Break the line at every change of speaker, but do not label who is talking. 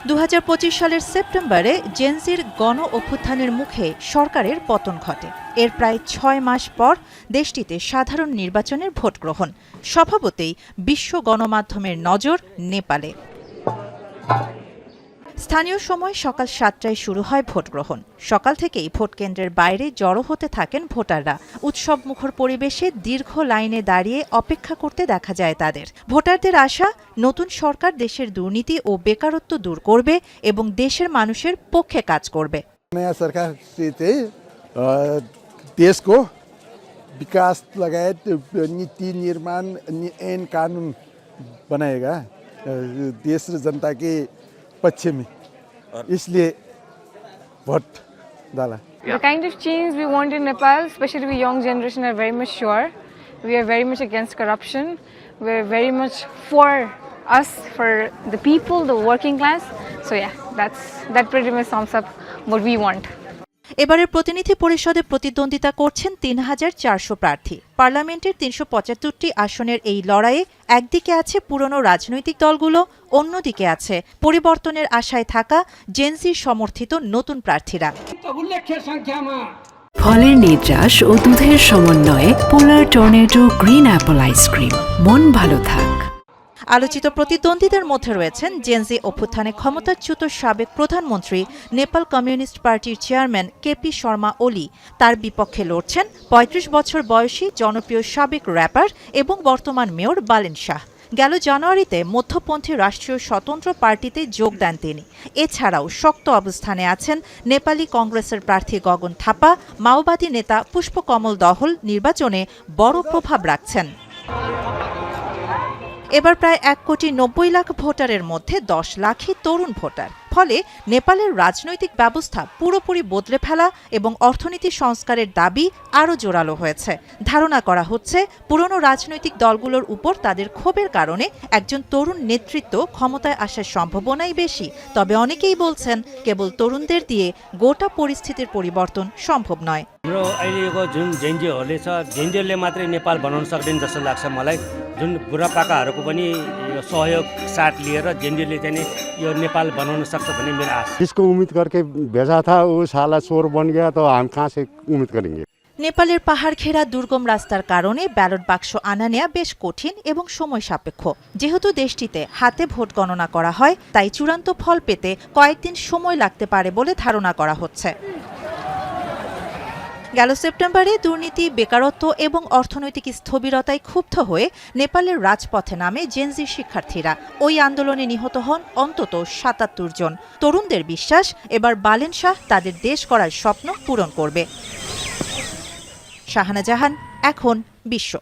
2025 সালের সেপ্টেম্বরে জেনজির গণ অভ্যুত্থানের মুখে সরকারের পতন ঘটে। এর প্রায় 6 মাস পর দেশটিতে সাধারণ নির্বাচনের ভোট গ্রহণ। স্বভাবতই বিশ্ব গণমাধ্যমের নজর নেপালে। স্থানীয় সময় সকাল 7টায় শুরু হয় ভোট গ্রহণ। সকাল থেকেই ভোট কেন্দ্রের বাইরে জড়ো হতে থাকেন ভোটাররা। উৎসবমুখর পরিবেশে দীর্ঘ লাইনে দাঁড়িয়ে অপেক্ষা করতে দেখা যায় তাদের। ভোটারদের আশা, নতুন সরকার দেশের দুর্নীতি ও বেকারত্ব দূর করবে এবং দেশের মানুষের পক্ষে কাজ করবে।
नया सरकार चाहिँ देशको विकास लगायत नीति निर्माण ऐन कानुन बनाएगा देश र जनता के पक्ष में, इसलिए भोट डाला।
The kind of change we want in Nepal, especially we young generation, are very much sure. We are very much against corruption. We are very much for us, for the people, the working class. So yeah, that pretty much sums up what we want.
এবারের প্রতিনিধি পরিষদে প্রতিদ্বন্দ্বিতা করছেন ৩,৪০০ প্রার্থী। পার্লামেন্টের ৩৭৫টি আসনের এই লড়াইয়ে একদিকে আছে পুরনো রাজনৈতিক দলগুলো, অন্যদিকে আছে পরিবর্তনের আশায় থাকা জেনজি সমর্থিত নতুন প্রার্থীরা।
ফলের নির্যাস ও দুধের সমন্বয়ে পোলার টর্নেডো গ্রিন অ্যাপল আইসক্রিম। মন ভালো থাক।
আলোচিত প্রতিদ্বন্দ্বীদের মধ্যে রয়েছেন জেনজি অভ্যুত্থানে ক্ষমতাচ্যুত সাবেক প্রধানমন্ত্রী, নেপাল কমিউনিস্ট পার্টির চেয়ারম্যান কেপি শর্মা ওলি। তার বিপক্ষে লড়ছেন ৩৫ বছর বয়সী জনপ্রিয় সাবেক র্যাপার এবং বর্তমান মেয়র বালেন শাহ। গেল জানুয়ারিতে মধ্যপন্থী রাষ্ট্রীয় স্বতন্ত্র পার্টিতে যোগ দেন তিনি। এছাড়াও শক্ত অবস্থানে আছেন নেপালি কংগ্রেসের প্রার্থী গগন থাপা। মাওবাদী নেতা পুষ্পকমল দহল নির্বাচনে বড় প্রভাব রাখছেন। এবার প্রায় ১,৯০,০০,০০০ ভোটারের মধ্যে ১০ লাখই তরুণ ভোটার। ফলে নেপালের রাজনৈতিক ব্যবস্থা পুরোপুরি বদলে ফেলা এবং অর্থনীতি সংস্কারের দাবি আরও জোরালো হয়েছে। ধারণা করা হচ্ছে পুরনো রাজনৈতিক দলগুলোর উপর তাদের ক্ষোভের কারণে একজন তরুণ নেতৃত্ব ক্ষমতায় আসার সম্ভাবনাই বেশি। তবে অনেকেই বলছেন কেবল তরুণদের দিয়ে গোটা পরিস্থিতির পরিবর্তন সম্ভব নয়।
हाम्रो अहिलेको जुन जेनजीहरूले छ, जेनजीहरूले मात्रै नेपाल बनाउन सक्दैन जस्तो लाग्छ मलाई। जुन बुढापाकाहरूको पनि यो सहयोग साथ लिएर जेनजीले चाहिँ यो नेपाल बनाउन सक्छ भन्ने मेरो आशा।
जिसको उम्मीद करके भेजा था वो साला चोर बन गया तो हम कहाँ से उम्मीद करेंगे।
নেপালের পাহাড় ঘেরা দুর্গম রাস্তার কারণে ব্যালট বাক্স আনা নেওয়া বেশ কঠিন এবং সময় সাপেক্ষ। যেহেতু দেশটিতে হাতে ভোট গণনা করা হয়, তাই চূড়ান্ত ফল পেতে কয়েকদিন সময় লাগতে পারে বলে ধারণা করা হচ্ছে। গেল সেপ্টেম্বরে দুর্নীতি, বেকারত্ব এবং অর্থনৈতিক স্থবিরতায় ক্ষুব্ধ হয়ে নেপালের রাজপথে নামে জেনজি শিক্ষার্থীরা। ওই আন্দোলনে নিহত হন অন্তত ৭৭ জন। তরুণদের বিশ্বাস, এবার বালেন শাহ তাদের দেশ করার স্বপ্ন পূরণ করবে। শাহানা জাহান, এখন বিশ্ব।